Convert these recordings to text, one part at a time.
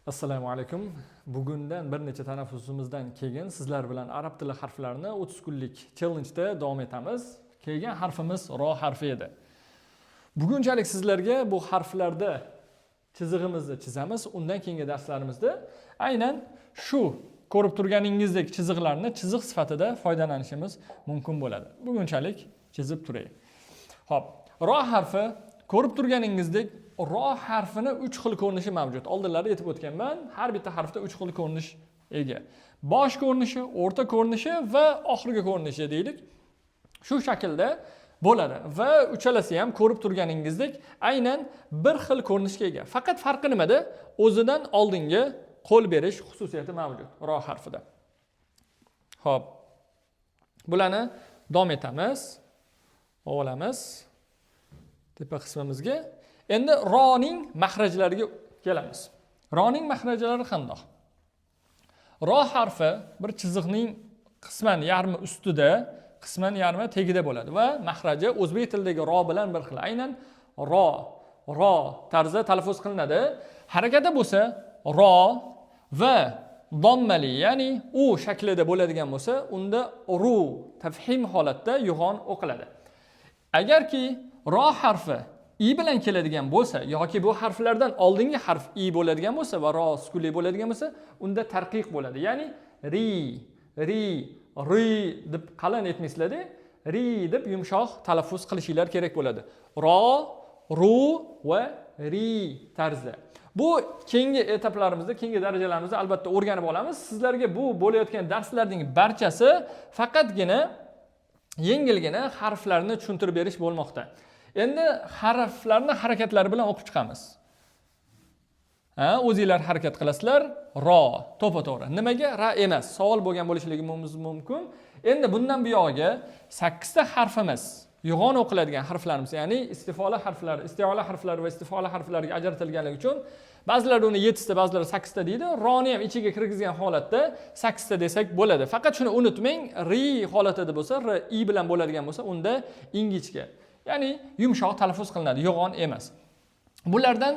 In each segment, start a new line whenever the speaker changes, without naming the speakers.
Assalomu alaykum. Bugundan bir necha tanaffusimizdan keyin sizlar bilan arab tili harflarini 30 kunlik challenge'da davom etamiz. Kelgan harfimiz ro harfi edi. Bugunchalik sizlarga bu harflarda chizig'imizni chizamiz. Undan keyingi darslarimizda aynan shu ko'rib turganingizdek chiziqlarni chiziq sifatida foydalanishimiz mumkin bo'ladi. Bugunchalik chizib turay. Xo'p, ro harfi ko'rib turganingizdek ro harfini 3 xil ko'rinishi mavjud. Oldinlari aytib o'tganman, har bitta harfda 3 xil ko'rinish ega. Bosh ko'rinishi, o'rta ko'rinishi va oxirgi ko'rinishi deylik. Shu shaklda bo'ladi va uchalasi ham ko'rib turganingizdek aynan bir xil ko'rinishga ega. Faqat farqi nimada? O'zidan oldinga qo'l berish xususiyati mavjud ro harfida. Xo'p. Bularni davom etamiz. Olamiz tepa qismimizga. Endi roning mahrajlariga kelamiz. Roning mahrajlari qandoq? Ro harfi bir chiziqning qisman yarmi ustida, qisman yarmi tagida bo'ladi va mahraji o'zbek tilidagi ro bilan bir xil. Aynan ro tarzda talaffuz qilinadi. Harakati bo'lsa ro va dommali, ya'ni u shaklida bo'ladigan bo'lsa, unda ru tafhim holatda yo'g'on o'qiladi. Agarki ro harfi i bilan keladigan bo'lsa yoki bu harflardan oldingi harf i bo'ladigan bo'lsa va ro sukunli bo'ladigan bo'lsa, unda tarqiq bo'ladi. Ya'ni ri deb qalin aytmaysizlar-da, ri deb yumshoq talaffuz qilishinglar kerak bo'ladi. Ro, ru va ri tarzda. Bu keyingi etaplarimizda, keyingi darajalarimizda albatta o'rganib olamiz. Sizlarga bu bo'layotgan darslarning barchasi faqatgina yengilgina harflarni tushuntirib berish bo'lmoqda. Endi harflarni harakatlari bilan o'qib chiqamiz. O'zingizlar harakat qilasizlar. Ro, to'pa-to'g'ri. Nimaga ra emas? Savol bo'lgan bo'lishligi mumkin. Endi bundan buyog'iga 8 ta harfimiz, yo'g'on o'qiladigan harflarimiz, ya'ni istifola harflari, isti'ola harflari va istifola harflariga ajratilganligi uchun ba'zilar uni 7 ta, ba'zilar 8 ta deydi. Roni ham ichiga kirgizgan holatda 8 ta desak bo'ladi. Faqat shuni unutmang, ri holatida bo'lsa, r i bilan bo'ladigan bo'lsa, unda ingichka, ya'ni yumshoq talaffuz qilinadi, yo'g'on emas. Bulardan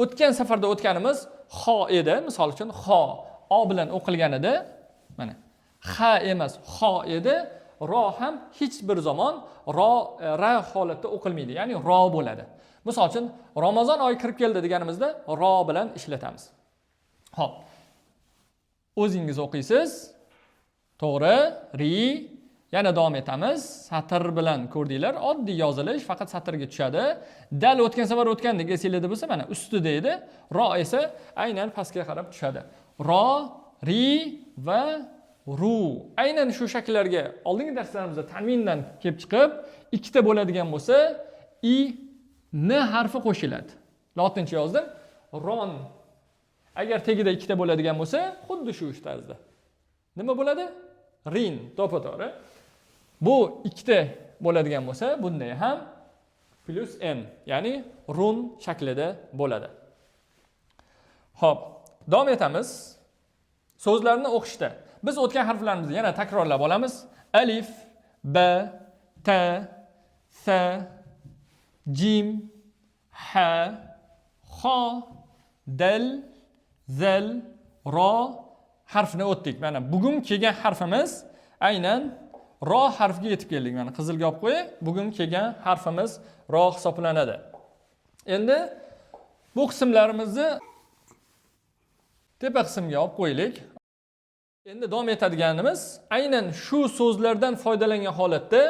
o'tgan safarda o'tganimiz xo edi. Misol uchun xo o bilan o'qilganida, mana ha emas, xo edi. Ro ham hech bir zamon ra holatda o'qilmaydi, ya'ni ro bo'ladi. Misol uchun Ramazon oyi kirib keldi deganimizda ro bilan ishlatamiz. Xo'p. O'zingiz o'qiysiz. To'g'ri, ri. Yana davom etamiz. Satr bilan ko'rdinglar, oddiy yozilish, faqat satrga tushadi. Dal o'tgan safar o'tgandek esinglarda bo'lsa, mana ustida edi. Ro esa aynan pastga qarab tushadi. Ro, ri va ru. Aynan shu shakllarga oldingi darslarimizda tanvindan kelib chiqib, ikkita bo'ladigan bo'lsa, i n harfi qo'shiladi. Lotincha yozdim. Ron. Agar tagida ikkita bo'ladigan bo'lsa, xuddi shu tarzda. Nima bo'ladi? Rin, to'pa-to'g'ri. Bu ikkita bo'ladigan bo'lsa, bunday ham plus n, ya'ni run shaklida bo'ladi. Xo'p, davom etamiz. So'zlarni o'qishda biz o'tgan harflarimizni yana takrorlab olamiz. Alif, ba, ta, sa, jim, ha, xo, dal, zal, ro harfini o'tdik. Mana bugun kelgan harfimiz aynan ro harfiga yetib keldik. Mana qizilga olib qo'ying. Bugun kelgan harfimiz ro hisoblanadi. Endi bu qismlarimizni tepa qismga olib qo'yaylik. Endi davom etadiganimiz aynan shu so'zlardan foydalangan holatda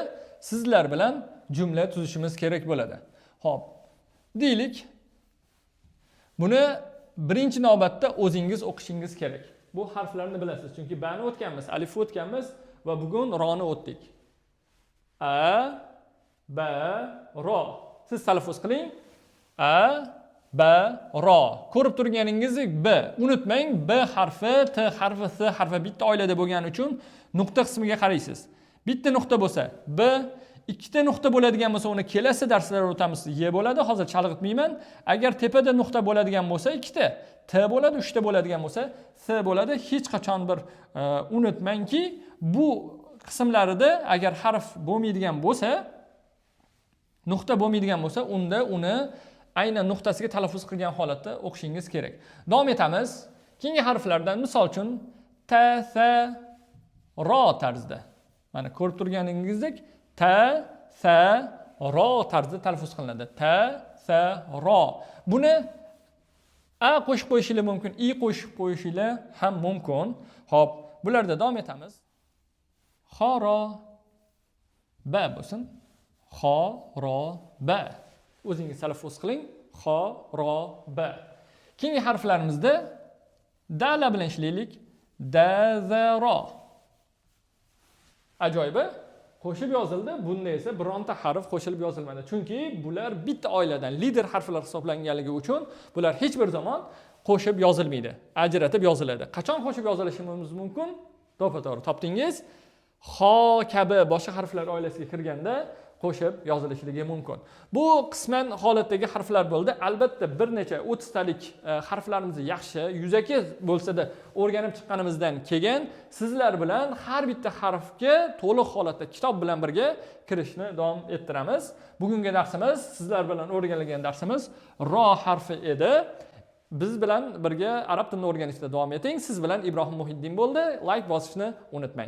sizlar bilan jumla tuzishimiz kerak bo'ladi. Xo'p. Deylik. Buni birinchi navbatda o'zingiz o'qishingiz kerak. Bu harflarni bilasiz, chunki bani o'tganmiz, alifni o'tganmiz va bugun roni o'tdik. A, ba, ro. Siz talaffuz qiling. A, ba, ro. Ko'rib turganingizdek b. Unutmang, b harfi, t harfi, s harfi bitta oilada bo'lgani uchun nuqta qismiga qaraysiz. Bitta nuqta bo'lsa b, ikkita nuqta bo'ladigan bo'lsa, uni kelasi darslarda o'tamiz, y bo'ladi. Hozir chalg'itmayman. Agar tepada nuqta bo'ladigan bo'lsa, ikkita t bo'ladi, uchta bo'ladigan bo'lsa, s bo'ladi. Hech qachon bir unutmangki, bu qismlarida agar harf bo'lmaydigan bo'lsa, nuqta bo'lmaydigan bo'lsa, unda uni aynan nuqtasiga talaffuz qilgan holatda o'qishingiz kerak. Davom etamiz. Keyingi harflardan misol uchun ta, sa, ro tarzda. Mana ko'rib turganingizdek ta, sa, ro tarzda talaffuz qilinadi. Ta, sa, ro. Buni a qo'shib qo'yishingiz mumkin, i qo'shib qo'yishingiz ham mumkin. Xo'p, bularda davom etamiz. Xo, ro, ba bo'lsin. Xo, ro, ba. O'zingiz talaffuz qiling. Xo, ro, ba. Keyingi harflarimizda dala bilan ishlaylik. Da, za, ro. Ajoyib. Qo'shib yozildi. Bunda esa bironta harf qo'shilib yozilmadi. Chunki bular bitta oiladan lider harflar hisoblanganligi uchun bular hech bir zaman qo'shib yozilmaydi. Ajratib yoziladi. Qachon qo'shib yozilishimiz mumkin? To'g'ri topdingiz. Xo kabi boshqa harflar oilasiga kirganda qo'shib yozilishligi mumkin. Bu qisman holatdagi harflar bo'ldi. Albatta bir necha 30 talik harflarimizni yaxshi, yuzaki bo'lsa-da o'rganib chiqqanimizdan keyin sizlar bilan har bitta harfga to'liq holatda kitob bilan birga kirishni davom ettiramiz. Bugungi darsimiz sizlar bilan o'rganilgan darsimiz ro harfi edi. Biz bilan birga arab tilini o'rganishda davom eting. Siz bilan Ibrohim Muhiddin bo'ldi. Like bosishni unutmang.